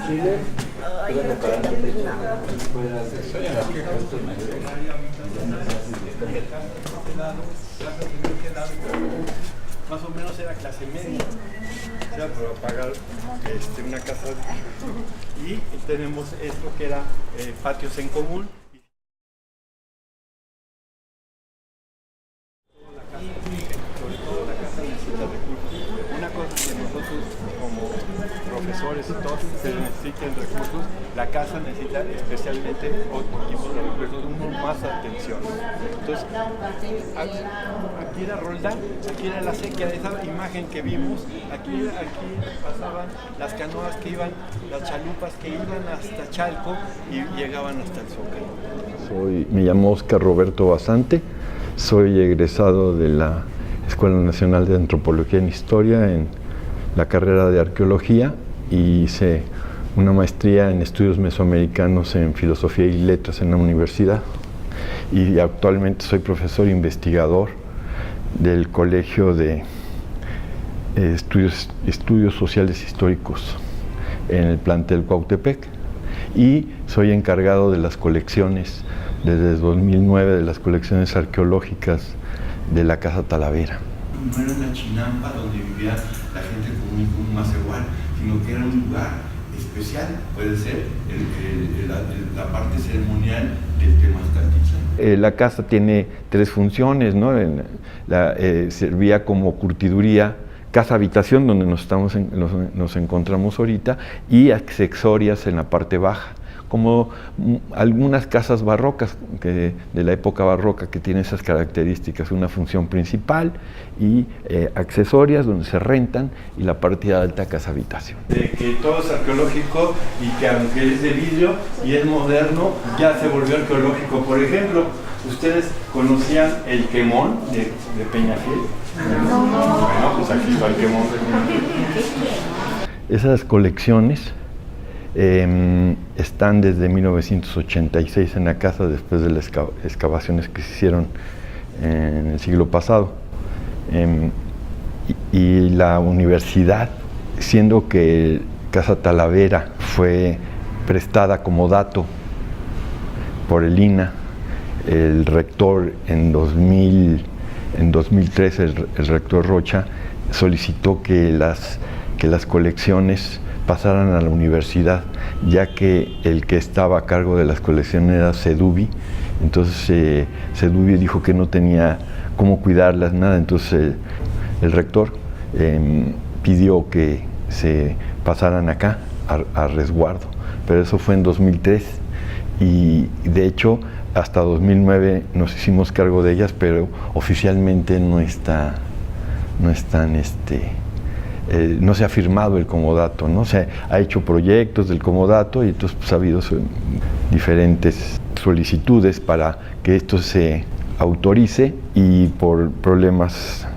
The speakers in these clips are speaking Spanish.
Chile. Más o menos era clase media, o sea, para pagar una casa. Y tenemos esto que era patios en común. Sobre todo la casa necesita recursos. Una cosa que nosotros como profesores y todos se necesitan recursos, la casa necesita especialmente otro tipo de recursos, más atención. Entonces, aquí era Roldán, aquí era la sequía, esa imagen que vimos, aquí pasaban las canoas que iban, las chalupas que iban hasta Chalco y llegaban hasta el Zócalo. Me llamo Óscar Roberto Basante, soy egresado de la Escuela Nacional de Antropología en Historia en la carrera de Arqueología y hice una maestría en estudios mesoamericanos en Filosofía y Letras en la universidad y actualmente soy profesor investigador del Colegio de Estudios Sociales Históricos en el plantel Cuautepec y soy encargado de las colecciones desde 2009 de las colecciones arqueológicas de la Casa Talavera. No era una chinampa donde vivía la gente común y más igual, sino que era un lugar especial, puede ser la parte ceremonial del Temascaltitlán. La casa tiene tres funciones, ¿no? Servía como curtiduría, casa habitación donde nos encontramos ahorita y accesorias en la parte baja, como algunas casas barrocas de la época barroca que tienen esas características, una función principal y accesorias donde se rentan y la parte alta casa habitación. De que todo es arqueológico y que aunque es de vidrio y es moderno, ya se volvió arqueológico. Por ejemplo, ¿ustedes conocían el quemón de Peñafiel? No. Bueno, pues aquí está el quemón de Peñafiel. Esas colecciones están desde 1986 en la casa después de las excavaciones que se hicieron en el siglo pasado. Y la universidad, siendo que Casa Talavera fue prestada como dato por el INAH, el rector en 2013, el rector Rocha, solicitó que las colecciones pasaran a la universidad, ya que el que estaba a cargo de las colecciones era Seduvi. Entonces Seduvi dijo que no tenía cómo cuidarlas, nada. Entonces el rector pidió que se pasaran acá a resguardo, pero eso fue en 2003 y de hecho hasta 2009 nos hicimos cargo de ellas, pero oficialmente no se ha firmado el comodato, ¿no? Se ha hecho proyectos del comodato y entonces pues, ha habido diferentes solicitudes para que esto se autorice y por problemas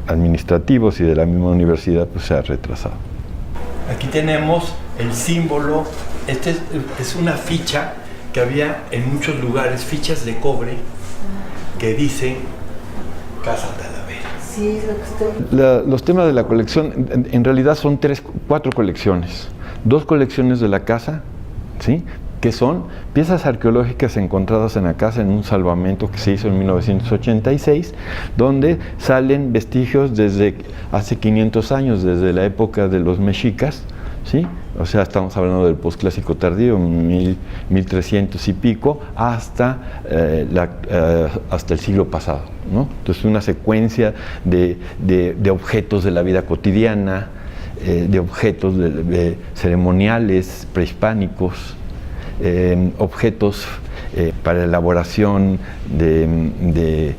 administrativos y de la misma universidad pues se ha retrasado. Aquí tenemos el símbolo, es una ficha que había en muchos lugares, fichas de cobre que dice Casa Talavera. Sí, es lo que estoy... Los temas de la colección, en realidad son 4 colecciones. 2 colecciones de la casa, ¿sí?, que son piezas arqueológicas encontradas en la casa en un salvamento que se hizo en 1986, donde salen vestigios desde hace 500 años, desde la época de los mexicas, ¿sí? O sea, estamos hablando del posclásico tardío, 1300 y pico, hasta el siglo pasado, ¿no? Entonces, una secuencia de objetos de la vida cotidiana, de objetos ceremoniales prehispánicos, objetos para elaboración de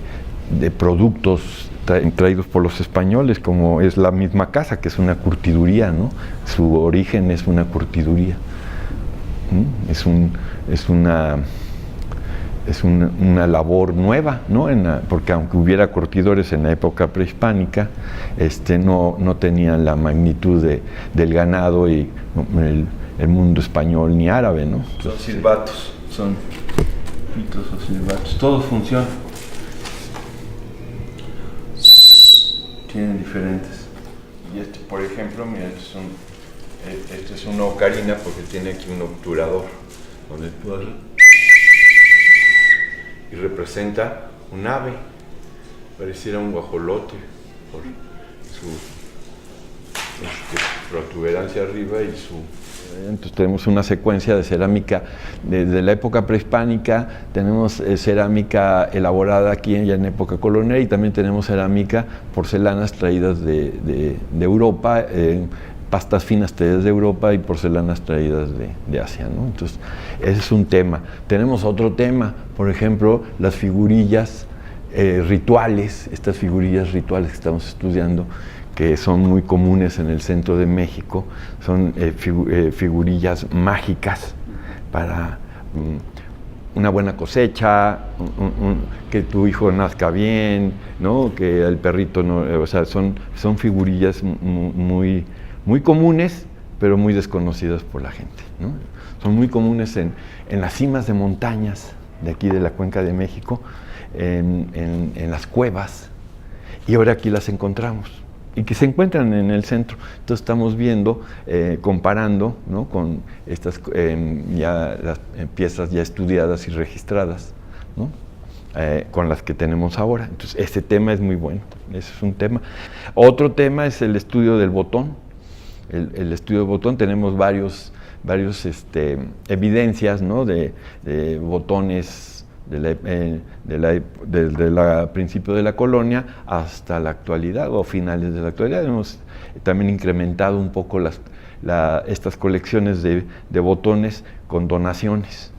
productos traídos por los españoles, como es la misma casa, que es una curtiduría, ¿no? Su origen es una curtiduría. Es una labor nueva, ¿no? Porque aunque hubiera curtidores en la época prehispánica, no tenían la magnitud del ganado y el mundo español ni árabe, ¿no? Son silbatos, son pitos o silbatos, todos funcionan. Tienen diferentes. Y por ejemplo, mira, es Esta es una ocarina porque tiene aquí un obturador donde tú haces y representa un ave, pareciera un guajolote por su protuberancia arriba y su... Entonces tenemos una secuencia de cerámica desde la época prehispánica, tenemos cerámica elaborada aquí ya en época colonial y también tenemos cerámica, porcelanas traídas de Europa, pastas finas traídas de Europa y porcelanas traídas de Asia, ¿no? Entonces ese es un tema. Tenemos otro tema, por ejemplo, las figurillas rituales, estas figurillas rituales que estamos estudiando, que son muy comunes en el centro de México, son figurillas mágicas para una buena cosecha, que tu hijo nazca bien, ¿no? Que el perrito no, o sea, son figurillas muy comunes, pero muy desconocidas por la gente, ¿no? Son muy comunes en las cimas de montañas de aquí de la Cuenca de México, en las cuevas, y ahora aquí las encontramos. Y que se encuentran en el centro. Entonces estamos viendo, comparando, ¿no? Con estas las piezas ya estudiadas y registradas, ¿no? Con las que tenemos ahora. Entonces este tema es muy bueno, ese es un tema. Otro tema es el estudio del botón. El estudio del botón, tenemos varios evidencias, ¿no? de botones desde el principio de la colonia hasta la actualidad o finales de la actualidad. Hemos también incrementado un poco estas colecciones de botones con donaciones.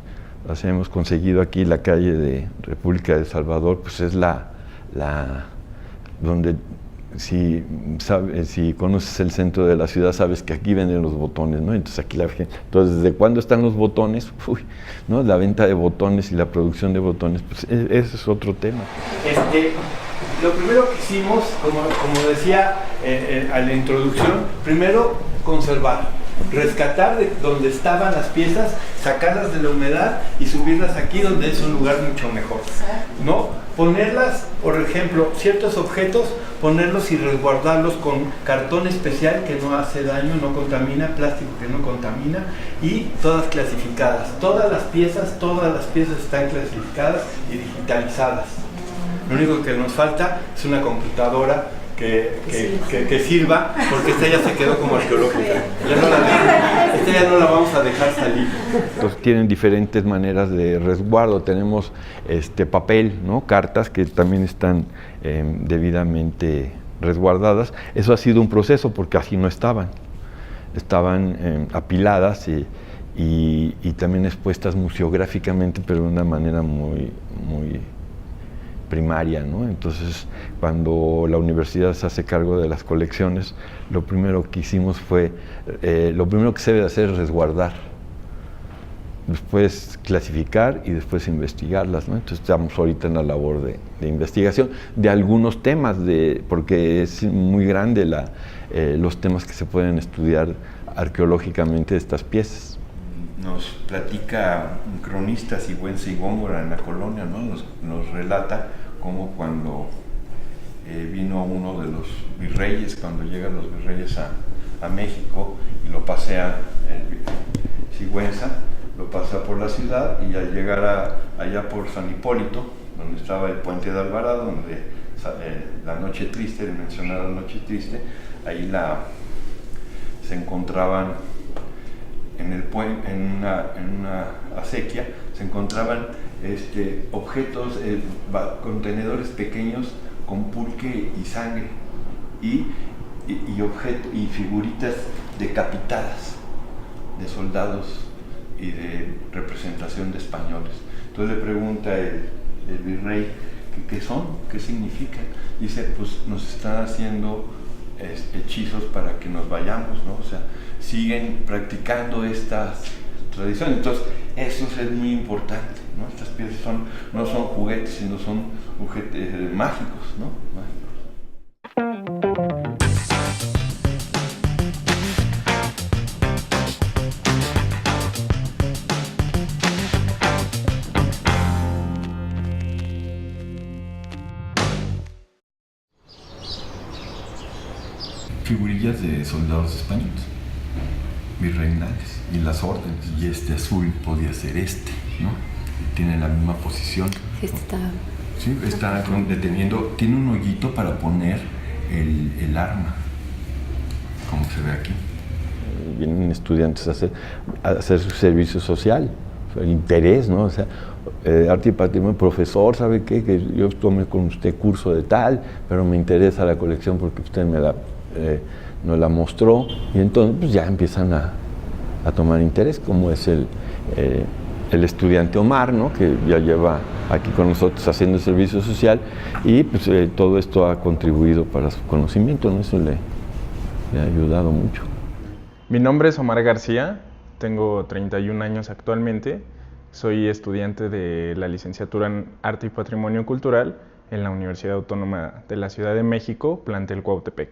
Las hemos conseguido aquí. La calle de República de El Salvador, pues es donde si conoces el centro de la ciudad, sabes que aquí venden los botones, ¿no? Entonces aquí entonces, ¿desde cuándo están los botones? ¿No? La venta de botones y la producción de botones, pues ese es otro tema. Lo primero que hicimos, como decía a la introducción, primero conservar, rescatar de donde estaban las piezas, sacarlas de la humedad y subirlas aquí donde es un lugar mucho mejor, ¿no? Ponerlas, por ejemplo, ciertos objetos, ponerlos y resguardarlos con cartón especial que no hace daño, no contamina, plástico que no contamina, y todas clasificadas. Todas las piezas están clasificadas y digitalizadas. Lo único que nos falta es una computadora que sirva, porque esta ya se quedó como arqueológica. Esta ya no la vamos a dejar salir. Entonces tienen diferentes maneras de resguardo. Tenemos papel, ¿no? Cartas que también están debidamente resguardadas. Eso ha sido un proceso porque así no estaban. Estaban apiladas y también expuestas museográficamente, pero de una manera muy primaria, ¿no? Entonces, cuando la universidad se hace cargo de las colecciones, lo primero que hicimos fue, lo primero que se debe hacer es resguardar, después clasificar y después investigarlas, ¿no? Entonces estamos ahorita en la labor de investigación de algunos temas, porque es muy grande los temas que se pueden estudiar arqueológicamente de estas piezas. Nos platica un cronista, Sigüenza y Góngora, en la colonia, ¿no? Nos relata cómo cuando vino uno de los virreyes, cuando llegan los virreyes a México y lo pasea Sigüenza, lo pasa por la ciudad, y al llegar allá por San Hipólito, donde estaba el puente de Alvarado, donde la Noche Triste, el mencionada Noche Triste, ahí se encontraban en una acequia, se encontraban objetos, contenedores pequeños con pulque y sangre y figuritas decapitadas de soldados y de representación de españoles. Entonces le pregunta el virrey qué son, qué significan. Dice, pues nos están haciendo hechizos para que nos vayamos, ¿no? O sea, siguen practicando estas tradiciones. Entonces eso es muy importante, ¿no? Estas piezas no son juguetes, sino son juguetes mágicos, ¿no? Figurillas de soldados españoles. virreinales y las órdenes, y este azul podía ser este, ¿no? Y tiene la misma posición. Sí, está. Sí, está deteniendo, tiene un hoyito para poner el arma, como se ve aquí. Vienen estudiantes a hacer su servicio social, el interés, ¿no? O sea, arte y patrimonio, profesor, ¿sabe qué? Que yo tomé con usted curso de tal, pero me interesa la colección porque usted nos la mostró, y entonces pues ya empiezan a tomar interés, como es el estudiante Omar, ¿no? Que ya lleva aquí con nosotros haciendo servicio social, y pues todo esto ha contribuido para su conocimiento, ¿no? Eso le ha ayudado mucho. Mi nombre es Omar García, tengo 31 años actualmente, soy estudiante de la licenciatura en Arte y Patrimonio Cultural en la Universidad Autónoma de la Ciudad de México, plantel Cuautepec.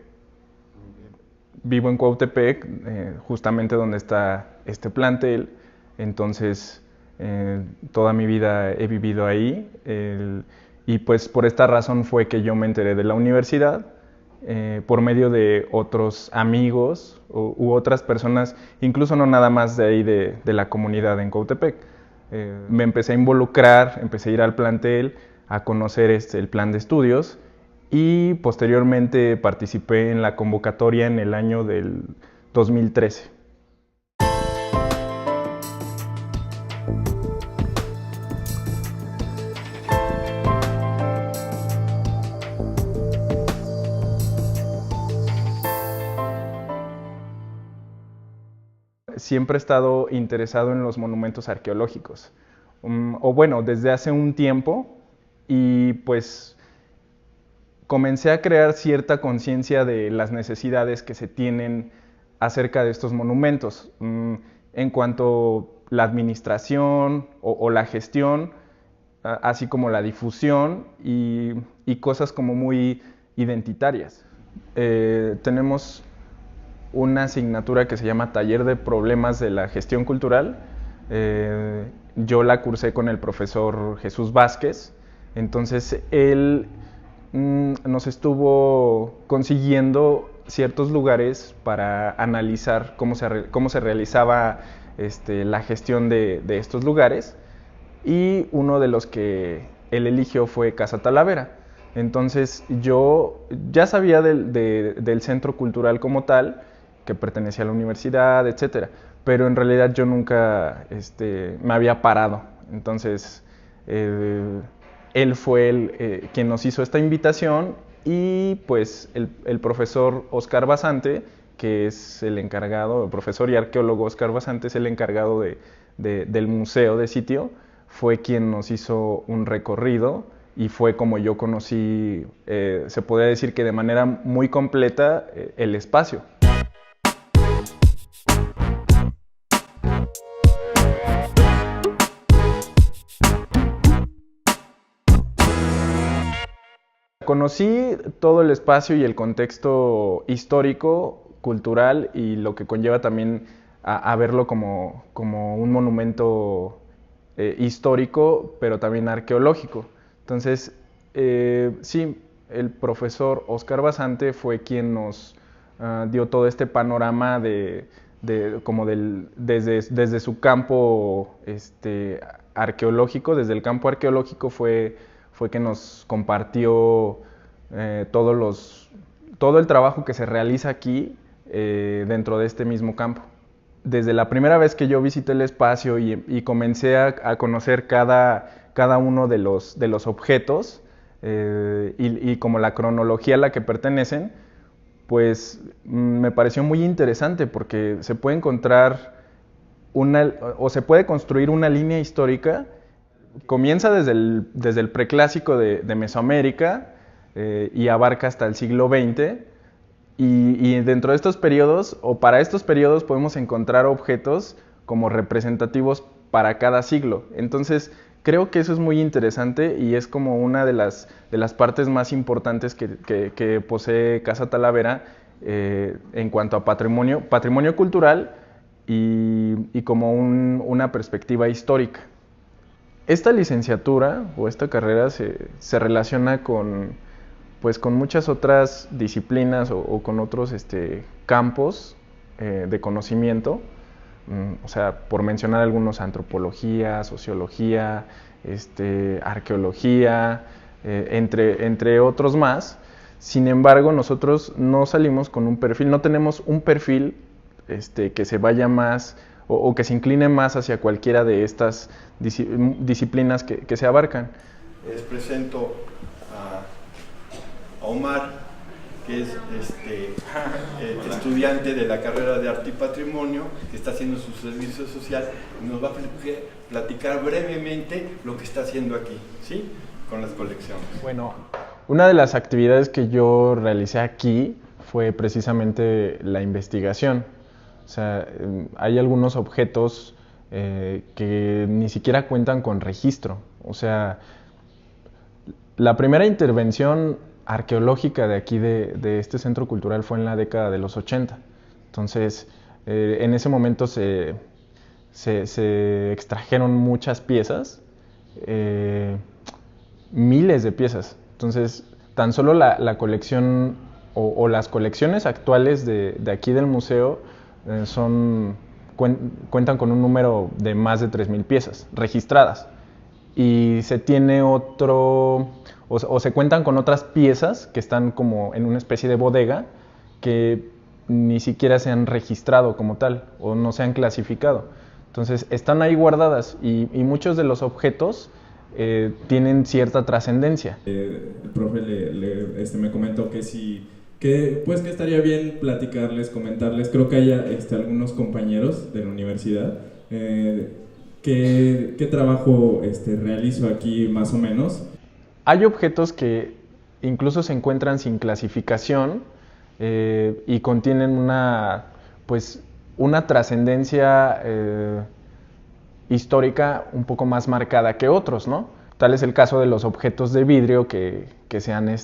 Vivo en Cuautepec, justamente donde está este plantel, entonces toda mi vida he vivido ahí, y pues por esta razón fue que yo me enteré de la universidad, por medio de otros amigos u otras personas, incluso no nada más de ahí de la comunidad en Cuautepec. Me empecé a involucrar, empecé a ir al plantel, a conocer el plan de estudios, y posteriormente participé en la convocatoria en el año del 2013. Siempre he estado interesado en los monumentos arqueológicos, o bueno, desde hace un tiempo, y pues comencé a crear cierta conciencia de las necesidades que se tienen acerca de estos monumentos, en cuanto a la administración o la gestión, así como la difusión y cosas como muy identitarias. Tenemos una asignatura que se llama Taller de Problemas de la Gestión Cultural. Yo la cursé con el profesor Jesús Vázquez, entonces él nos estuvo consiguiendo ciertos lugares para analizar cómo se realizaba la gestión de estos lugares, y uno de los que él eligió fue Casa Talavera. Entonces yo ya sabía del centro cultural como tal, que pertenecía a la universidad, etcétera, pero en realidad yo nunca me había parado. Entonces él fue quien nos hizo esta invitación, y pues el profesor Oscar Basante, que es el encargado, el profesor y arqueólogo Oscar Basante, es el encargado del museo de sitio, fue quien nos hizo un recorrido, y fue como yo conocí, se podría decir que de manera muy completa, el espacio. Conocí todo el espacio y el contexto histórico, cultural, y lo que conlleva también a verlo como un monumento histórico, pero también arqueológico. Entonces, sí, el profesor Oscar Basante fue quien nos dio todo este panorama desde su campo arqueológico. Desde el campo arqueológico fue que nos compartió todo el trabajo que se realiza aquí dentro de este mismo campo. Desde la primera vez que yo visité el espacio y comencé a conocer cada uno de los objetos y como la cronología a la que pertenecen, pues me pareció muy interesante, porque se puede encontrar se puede construir una línea histórica. Comienza desde el preclásico de Mesoamérica y abarca hasta el siglo XX, y dentro de estos periodos, o para estos periodos, podemos encontrar objetos como representativos para cada siglo. Entonces, creo que eso es muy interesante, y es como una de las partes más importantes que posee Casa Talavera en cuanto a patrimonio cultural y como una perspectiva histórica. Esta licenciatura o esta carrera se relaciona con muchas otras disciplinas o con otros campos de conocimiento. O sea, por mencionar algunos, antropología, sociología, arqueología, entre otros más. Sin embargo, nosotros no salimos con un perfil, no tenemos un perfil que se vaya más o que se incline más hacia cualquiera de estas disciplinas que se abarcan. Les presento a Omar, que es estudiante de la carrera de Arte y Patrimonio, que está haciendo su servicio social, y nos va a platicar brevemente lo que está haciendo aquí, ¿sí? Con las colecciones. Bueno, una de las actividades que yo realicé aquí fue precisamente la investigación. O sea, hay algunos objetos que ni siquiera cuentan con registro. O sea, la primera intervención arqueológica de aquí de este centro cultural fue en la década de los 80. Entonces, en ese momento se extrajeron muchas piezas, miles de piezas. Entonces, tan solo la colección o las colecciones actuales de aquí del museo cuentan con un número de más de 3,000 piezas registradas. Y se tiene otro, o se cuentan con otras piezas que están como en una especie de bodega que ni siquiera se han registrado como tal o no se han clasificado. Entonces están ahí guardadas y muchos de los objetos tienen cierta trascendencia. El profe me comentó que sí, que estaría bien platicarles, comentarles. Creo que hay algunos compañeros de la universidad. ¿Qué trabajo realizo aquí más o menos? Hay objetos que incluso se encuentran sin clasificación y contienen una trascendencia histórica un poco más marcada que otros, ¿no? Tal es el caso de los objetos de vidrio que se han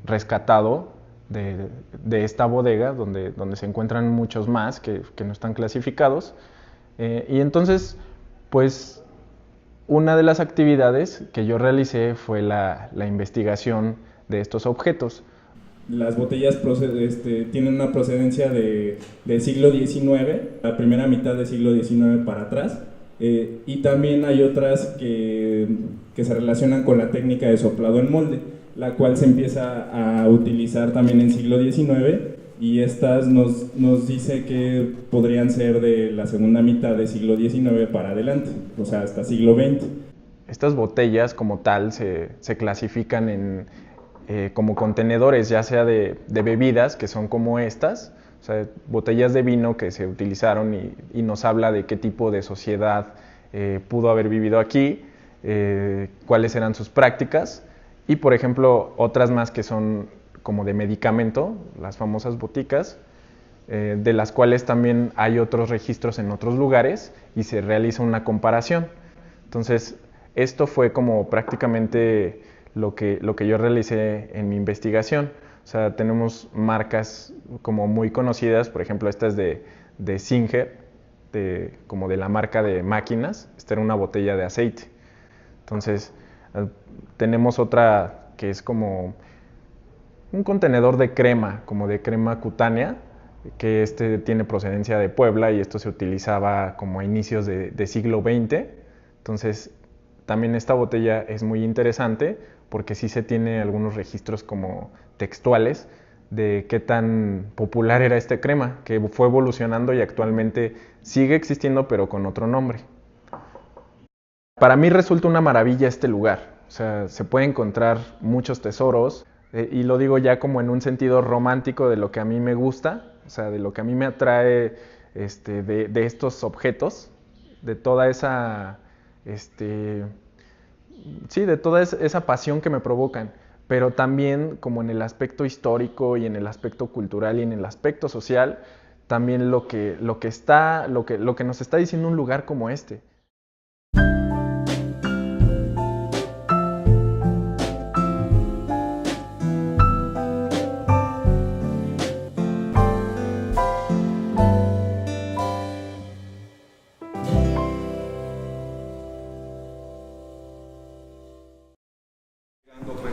rescatado de esta bodega, donde se encuentran muchos más que no están clasificados. Y entonces, pues, una de las actividades que yo realicé fue la investigación de estos objetos. Las botellas tienen una procedencia del siglo XIX, la primera mitad del siglo XIX para atrás, y también hay otras que se relacionan con la técnica de soplado en molde, la cual se empieza a utilizar también en siglo XIX, y estas nos dice que podrían ser de la segunda mitad del siglo XIX para adelante, o sea, hasta siglo XX. Estas botellas como tal se clasifican como contenedores, ya sea de bebidas, que son como estas, o sea, botellas de vino que se utilizaron y nos habla de qué tipo de sociedad pudo haber vivido aquí, cuáles eran sus prácticas, y por ejemplo otras más que son como de medicamento, las famosas boticas, de las cuales también hay otros registros en otros lugares y se realiza una comparación. Entonces, esto fue como prácticamente lo que yo realicé en mi investigación. O sea, tenemos marcas como muy conocidas, por ejemplo, esta es de Singer, como de la marca de máquinas. Esta era una botella de aceite. Entonces, tenemos otra que es como un contenedor de crema, como de crema cutánea, que tiene procedencia de Puebla y esto se utilizaba como a inicios de siglo XX. Entonces, también esta botella es muy interesante porque sí se tiene algunos registros como textuales de qué tan popular era esta crema, que fue evolucionando y actualmente sigue existiendo pero con otro nombre. Para mí resulta una maravilla este lugar, o sea, se puede encontrar muchos tesoros y lo digo ya como en un sentido romántico de lo que a mí me gusta, o sea, de lo que a mí me atrae de estos objetos, de toda esa de toda esa pasión que me provocan, pero también como en el aspecto histórico y en el aspecto cultural y en el aspecto social, también lo que nos está diciendo un lugar como este.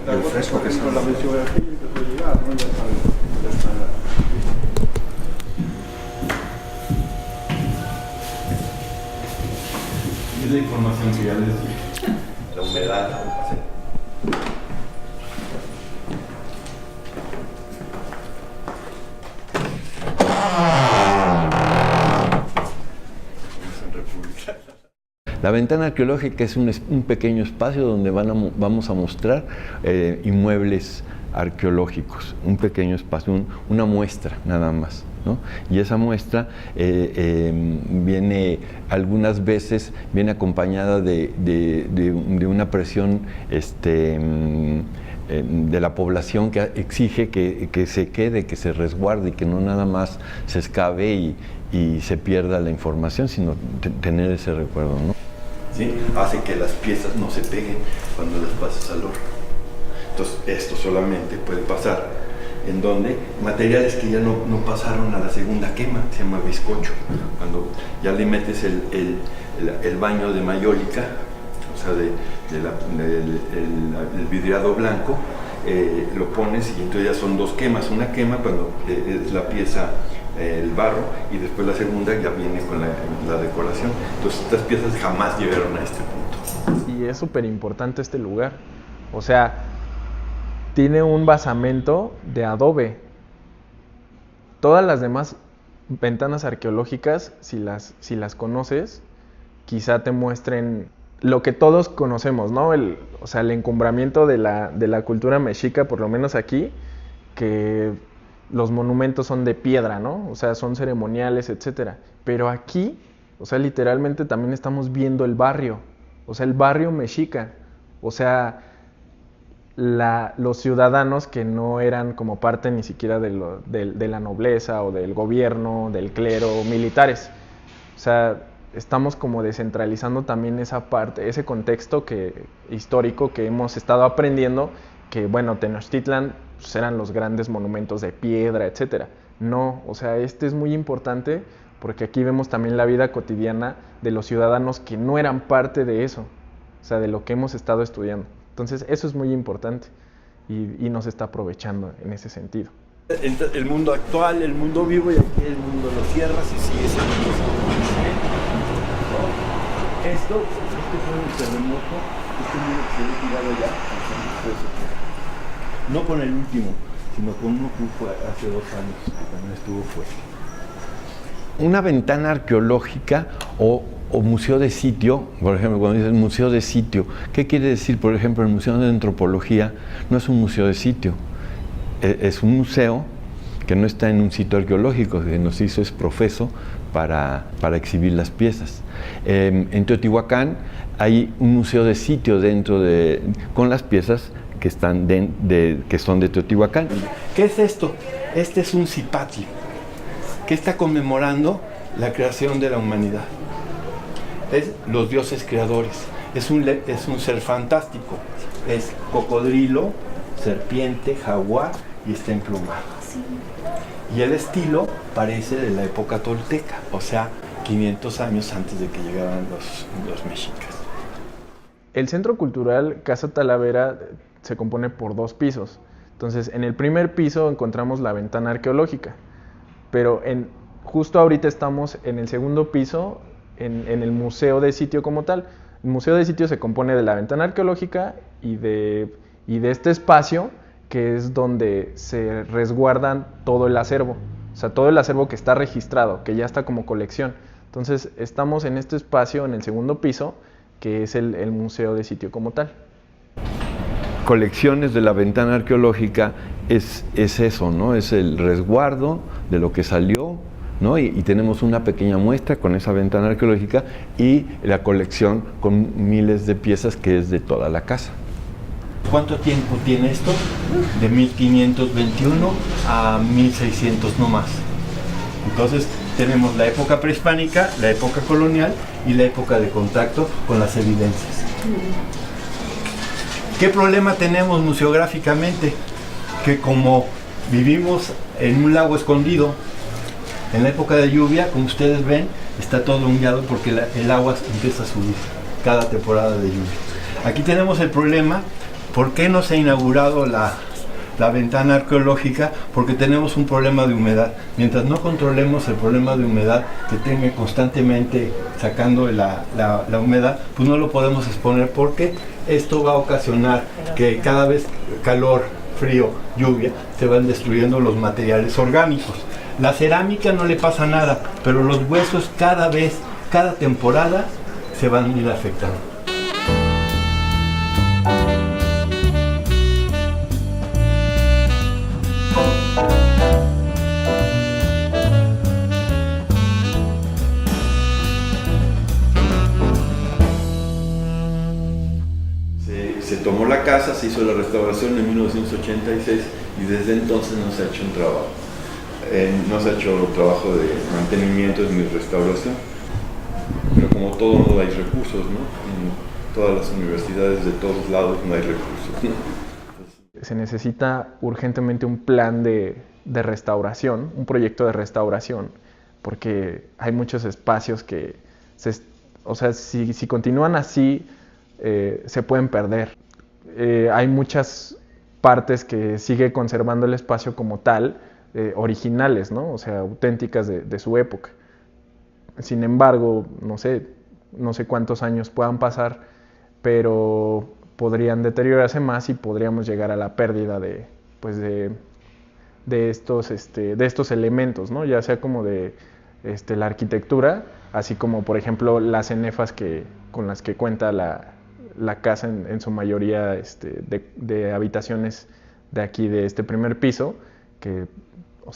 El fresco que es la mención aquí empezó a llegar, ¿no? Ya está. la información que ya les di. La humedad. La ventana arqueológica es un pequeño espacio donde vamos a mostrar inmuebles arqueológicos, un pequeño espacio, una muestra nada más, ¿no? Y esa muestra viene algunas veces acompañada de una presión de la población que exige que se quede, que se resguarde y que no nada más se escabe y se pierda la información, sino tener ese recuerdo, ¿no? ¿Sí? Hace que las piezas no se peguen cuando las pasas al horno. Entonces, esto solamente puede pasar en donde materiales que ya no pasaron a la segunda quema, se llama bizcocho. Cuando ya le metes el baño de mayólica, o sea, el vidriado blanco, lo pones y entonces ya son dos quemas. Una quema cuando es la pieza, el barro, y después la segunda ya viene con la decoración. Entonces estas piezas jamás llegaron a este punto. Y es súper importante este lugar. O sea, tiene un basamento de adobe. Todas las demás ventanas arqueológicas, si las conoces, quizá te muestren lo que todos conocemos, ¿no? O sea, el encumbramiento de la cultura mexica, por lo menos aquí, que los monumentos son de piedra, ¿no? O sea, son ceremoniales, etcétera. Pero aquí, o sea, literalmente también estamos viendo el barrio, o sea, el barrio mexica, o sea, los ciudadanos que no eran como parte ni siquiera de la nobleza o del gobierno, del clero, militares. O sea, estamos como descentralizando también esa parte, ese contexto histórico que hemos estado aprendiendo, que bueno, Tenochtitlan pues, eran los grandes monumentos de piedra, etcétera. No, o sea, es muy importante porque aquí vemos también la vida cotidiana de los ciudadanos que no eran parte de eso, o sea, de lo que hemos estado estudiando. Entonces, eso es muy importante y nos está aprovechando en ese sentido. El mundo actual, el mundo vivo, y aquí el mundo lo cierras y sigue siendo esto fue un terremoto, mundo que se había tirado ya, no con el último, sino con uno que fue hace 2 años, que también estuvo fuerte. Una ventana arqueológica o museo de sitio, por ejemplo, cuando dices museo de sitio, ¿qué quiere decir? Por ejemplo, el Museo de Antropología no es un museo de sitio, es un museo que no está en un sitio arqueológico, que nos hizo es profeso para exhibir las piezas. En Teotihuacán hay un museo de sitio con las piezas que están que son de Teotihuacán. ¿Qué es esto? Este es un cipatli que está conmemorando la creación de la humanidad. Es los dioses creadores. Es un ser fantástico. Es cocodrilo, serpiente, jaguar y está emplumado. Y el estilo parece de la época tolteca, o sea, 500 años antes de que llegaran los mexicas. El Centro Cultural Casa Talavera se compone por 2 pisos. Entonces, en el primer piso encontramos la ventana arqueológica, pero justo ahorita estamos en el segundo piso, en el museo de sitio como tal. El museo de sitio se compone de la ventana arqueológica y de este espacio que es donde se resguardan todo el acervo, o sea, todo el acervo que está registrado, que ya está como colección. Entonces, estamos en este espacio, en el segundo piso, que es el museo de sitio como tal. Colecciones de la ventana arqueológica es eso, ¿no? Es el resguardo de lo que salió, ¿no? Y tenemos una pequeña muestra con esa ventana arqueológica y la colección con miles de piezas que es de toda la casa. ¿Cuánto tiempo tiene esto? De 1521 a 1600 no más. Entonces tenemos la época prehispánica, la época colonial y la época de contacto con las evidencias. ¿Qué problema tenemos museográficamente? Que como vivimos en un lago escondido, en la época de lluvia, como ustedes ven, está todo hundido porque el agua empieza a subir cada temporada de lluvia. Aquí tenemos el problema. ¿Por qué no se ha inaugurado la la ventana arqueológica porque tenemos un problema de humedad. Mientras no controlemos el problema de humedad, que tenga constantemente sacando la humedad, pues no lo podemos exponer, porque esto va a ocasionar que cada vez calor, frío, lluvia, se van destruyendo los materiales orgánicos. La cerámica no le pasa nada, pero los huesos cada temporada se van a ir afectando. Se tomó la casa, se hizo la restauración en 1986 y desde entonces no se ha hecho un trabajo. No se ha hecho trabajo de mantenimiento ni restauración. Pero como todo, no hay recursos, ¿no? En todas las universidades de todos lados no hay recursos, ¿no? Se necesita urgentemente un plan de restauración, un proyecto de restauración, porque hay muchos espacios que, si continúan así, se pueden perder. Hay muchas partes que sigue conservando el espacio como tal, originales, ¿no? O sea, auténticas de su época. Sin embargo, no sé cuántos años puedan pasar, pero podrían deteriorarse más y podríamos llegar a la pérdida de estos elementos, ¿no? Ya sea como de la arquitectura, así como por ejemplo las cenefas con las que cuenta la casa en su mayoría de habitaciones de aquí, de este primer piso, que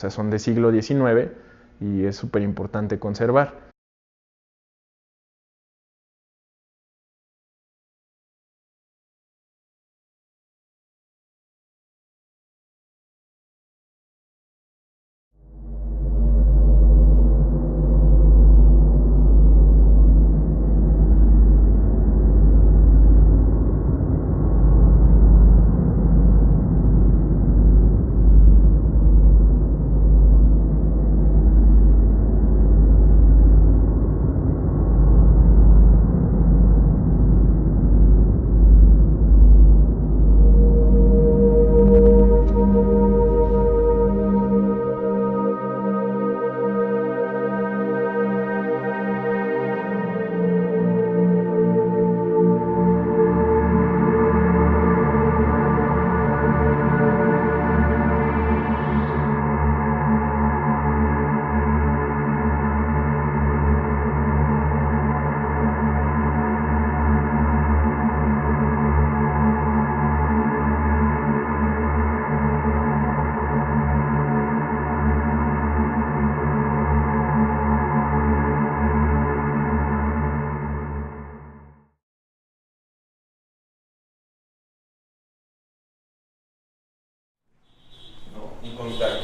son de siglo XIX y es súper importante conservar.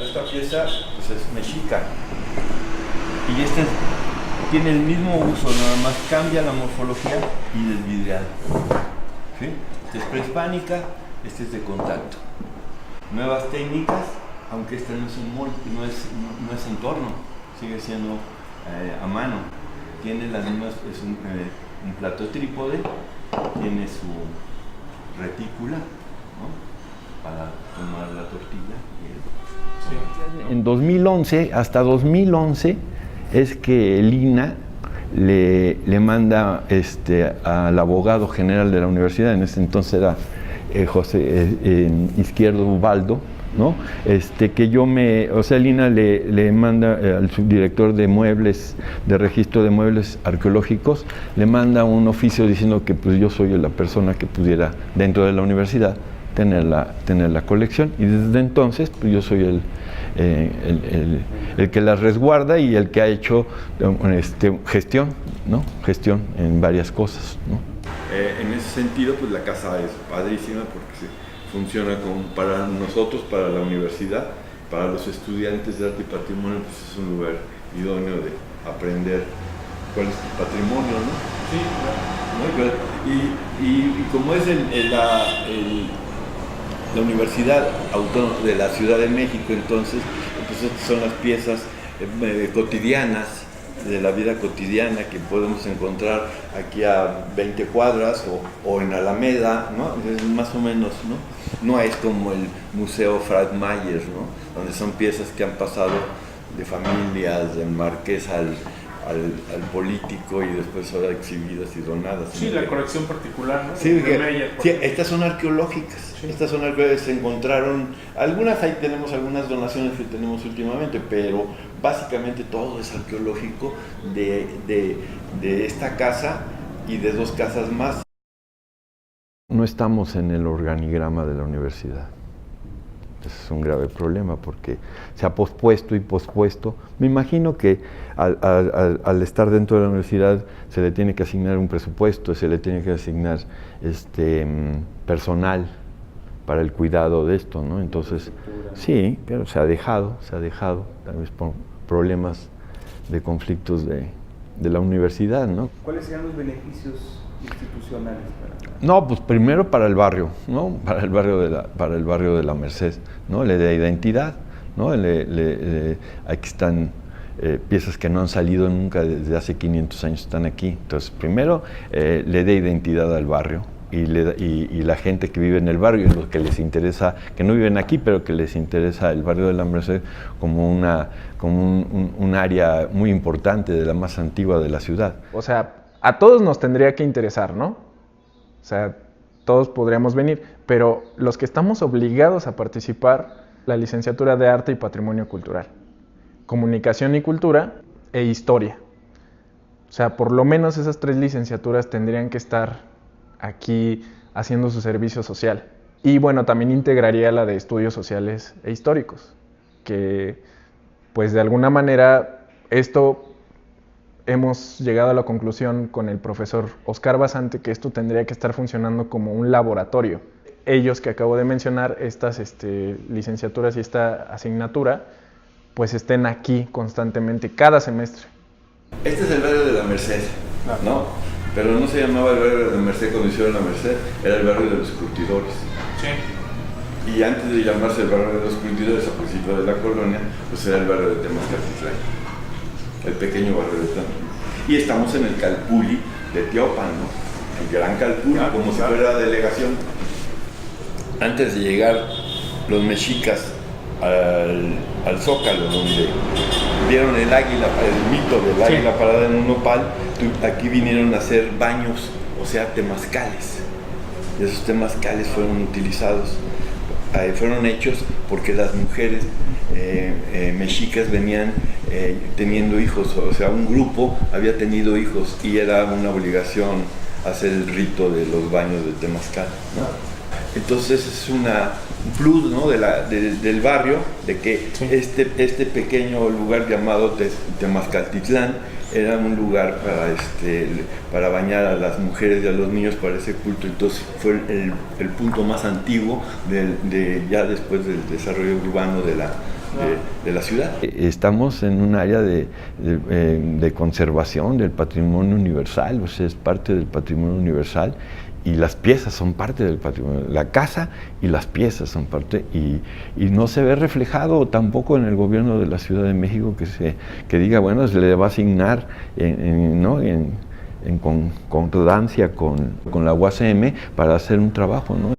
Esta pieza pues es mexica y esta tiene el mismo uso, nada más cambia la morfología y desvidriado. ¿Sí? Esta es prehispánica, este es de contacto. Nuevas técnicas, aunque esta no es un molde, no es en torno, sigue siendo a mano. Tiene las mismas, es un plato trípode, tiene su retícula, ¿no? Para tomar la tortilla. En 2011, hasta 2011, es que el INAH le manda al abogado general de la universidad, en ese entonces era José Izquierdo Ubaldo, ¿no? El INAH le manda al subdirector de muebles, de registro de muebles arqueológicos, le manda un oficio diciendo que pues yo soy la persona que pudiera dentro de la universidad tener la colección, y desde entonces pues yo soy el que las resguarda y el que ha hecho gestión, ¿no? Gestión en varias cosas, ¿no? En ese sentido, pues la casa es padrísima porque funciona para nosotros, para la universidad, para los estudiantes de arte y patrimonio, pues es un lugar idóneo de aprender cuál es tu patrimonio, ¿no? Sí, claro. ¿No? Y como es la Universidad Autónoma de la Ciudad de México, entonces pues estas son las piezas cotidianas, de la vida cotidiana que podemos encontrar aquí a 20 cuadras o en Alameda, ¿no? Es más o menos, ¿no? No es como el Museo Frank Mayer, ¿no? Donde son piezas que han pasado de familias, del marqués al político y después ahora exhibidas y donadas. Sí, la colección particular, ¿no? Sí, Meyer, sí, estas son arqueológicas. Sí. Estas son arqueológicas, se encontraron, algunas ahí tenemos algunas donaciones que tenemos últimamente, pero básicamente todo es arqueológico de esta casa y de 2 casas más. No estamos en el organigrama de la universidad. Ese es un grave problema porque se ha pospuesto y pospuesto. Me imagino que al estar dentro de la universidad se le tiene que asignar un presupuesto, se le tiene que asignar personal para el cuidado de esto, ¿no? Entonces, sí, pero se ha dejado, tal vez por problemas de conflictos de la universidad, ¿no? ¿Cuáles serían los beneficios institucionales No, pues primero para el barrio, ¿no? Para el barrio de la Merced, ¿no? Le da identidad, ¿no? Aquí están piezas que no han salido nunca desde hace 500 años, están aquí. Entonces, primero le da identidad al barrio y la gente que vive en el barrio, los que les interesa, que no viven aquí, pero que les interesa el barrio de la Merced como un área muy importante, de la más antigua de la ciudad. O sea, a todos nos tendría que interesar, ¿no? O sea, todos podríamos venir, pero los que estamos obligados a participar, la licenciatura de Arte y Patrimonio Cultural, Comunicación y Cultura e Historia. O sea, por lo menos esas 3 licenciaturas tendrían que estar aquí haciendo su servicio social. Y bueno, también integraría la de Estudios Sociales e Históricos, que pues de alguna manera esto hemos llegado a la conclusión con el profesor Oscar Basante que esto tendría que estar funcionando como un laboratorio. Ellos que acabo de mencionar, estas licenciaturas y esta asignatura, pues estén aquí constantemente, cada semestre. Este es el barrio de la Merced, ¿no? Pero no se llamaba el barrio de la Merced cuando hicieron la Merced, era el barrio de los curtidores. Sí. Y antes de llamarse el barrio de los curtidores, a principio de la colonia, pues era el barrio de Temazcaltitlán, el pequeño barrio de Temazcaltitlán. Y estamos en el Calpulli de Teopan, ¿no? El gran Calpulli, como si fuera delegación. Antes de llegar los mexicas al Zócalo, donde vieron el águila, el mito del águila parada en un nopal, aquí vinieron a hacer baños, o sea, temazcales. Y esos temazcales fueron utilizados, fueron hechos porque las mujeres mexicas venían teniendo hijos, o sea, un grupo había tenido hijos y era una obligación hacer el rito de los baños de temazcal, ¿no? Entonces es un plus, ¿no? del barrio, de que este pequeño lugar llamado Temazcaltitlán era un lugar para bañar a las mujeres y a los niños para ese culto. Entonces fue el punto más antiguo ya después del desarrollo urbano de la ciudad. Estamos en un área de conservación del patrimonio universal, o sea, es parte del patrimonio universal. Y las piezas son parte del patrimonio, la casa y las piezas son parte, y no se ve reflejado tampoco en el gobierno de la Ciudad de México que diga, bueno, se le va a asignar en concordancia con la UACM para hacer un trabajo, ¿no?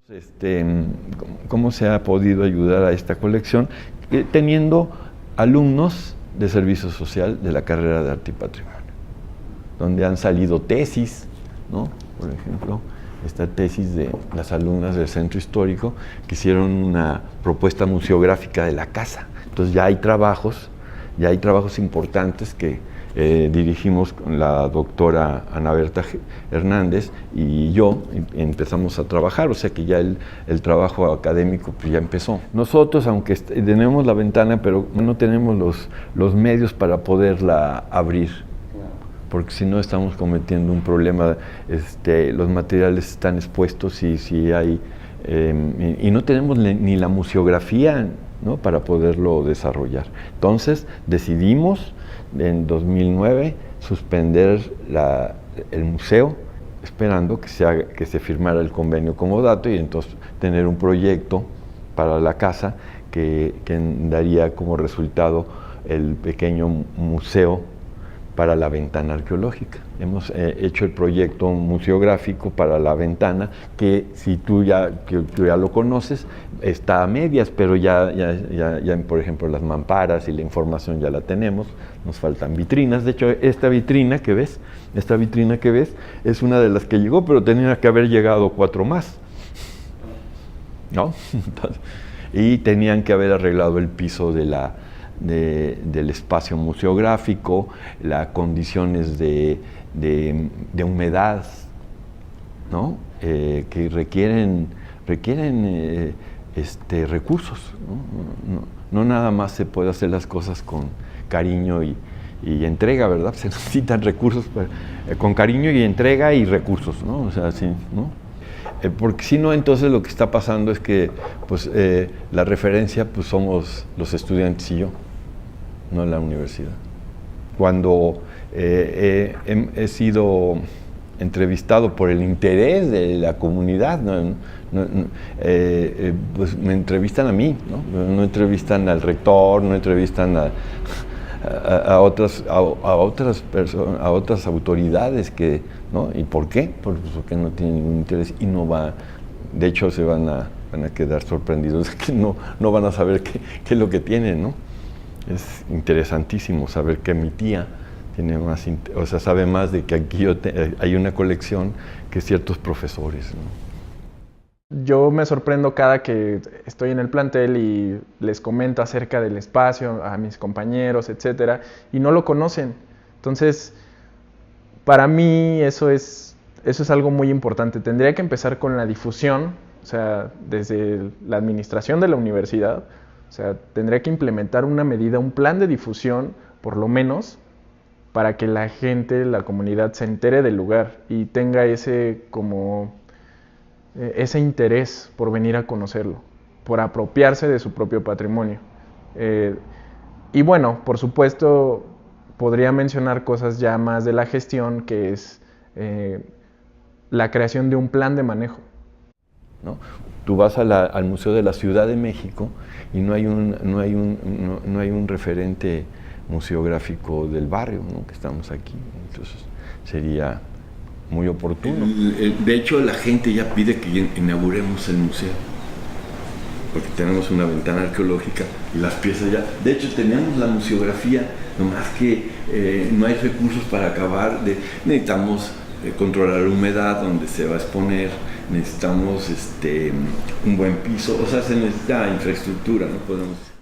¿Cómo se ha podido ayudar a esta colección? Teniendo alumnos de servicio social de la carrera de Arte y Patrimonio, donde han salido tesis, ¿no? Por ejemplo, esta tesis de las alumnas del Centro Histórico que hicieron una propuesta museográfica de la casa. Entonces ya hay trabajos importantes que dirigimos con la doctora Ana Berta Hernández y yo empezamos a trabajar, o sea que ya el trabajo académico pues ya empezó. Nosotros, aunque tenemos la ventana, pero no tenemos los medios para poderla abrir, porque si no estamos cometiendo un problema, los materiales están expuestos y no tenemos ni la museografía, ¿no? Para poderlo desarrollar. Entonces decidimos en 2009 suspender el museo, esperando que se firmara el convenio comodato y entonces tener un proyecto para la casa que daría como resultado el pequeño museo para la ventana arqueológica. Hemos hecho el proyecto museográfico para la ventana, que si tú ya lo conoces, está a medias, pero ya por ejemplo, las mamparas y la información ya la tenemos, nos faltan vitrinas. De hecho, esta vitrina que ves es una de las que llegó, pero tenía que haber llegado 4 más, ¿no? Entonces, y tenían que haber arreglado el piso del espacio museográfico, las condiciones de humedad, ¿no? Que requieren recursos, ¿no? No nada más se puede hacer las cosas con cariño y entrega, ¿verdad? Se necesitan recursos con cariño y entrega y recursos, ¿no? O sea, sí, ¿no? Porque si no, entonces lo que está pasando es que pues, la referencia pues, somos los estudiantes y yo, no la universidad. Cuando he sido entrevistado por el interés de la comunidad, pues me entrevistan a mí, no entrevistan al rector, no entrevistan a otras personas, a otras autoridades que, ¿no? ¿Y por qué? Porque no tienen ningún interés y no va. De hecho, se van a quedar sorprendidos de que no van a saber qué es lo que tienen, ¿no? Es interesantísimo saber que mi tía tiene más, o sea, sabe más de que aquí hay una colección que ciertos profesores, ¿no? Yo me sorprendo cada que estoy en el plantel y les comento acerca del espacio a mis compañeros, etcétera, y no lo conocen. Entonces, para mí eso es algo muy importante. Tendría que empezar con la difusión, o sea, desde la administración de la universidad. O sea, tendría que implementar una medida, un plan de difusión, por lo menos, para que la gente, la comunidad, se entere del lugar y tenga ese interés por venir a conocerlo, por apropiarse de su propio patrimonio. Y bueno, por supuesto, podría mencionar cosas ya más de la gestión, que es la creación de un plan de manejo, ¿no? Tú vas al Museo de la Ciudad de México y no hay un referente museográfico del barrio, ¿no? Que estamos aquí. Entonces sería muy oportuno. De hecho, la gente ya pide que inauguremos el museo, porque tenemos una ventana arqueológica y las piezas ya. De hecho, tenemos la museografía, nomás que no hay recursos para acabar. Necesitamos controlar la humedad donde se va a exponer, necesitamos un buen piso, o sea, se necesita infraestructura, no podemos.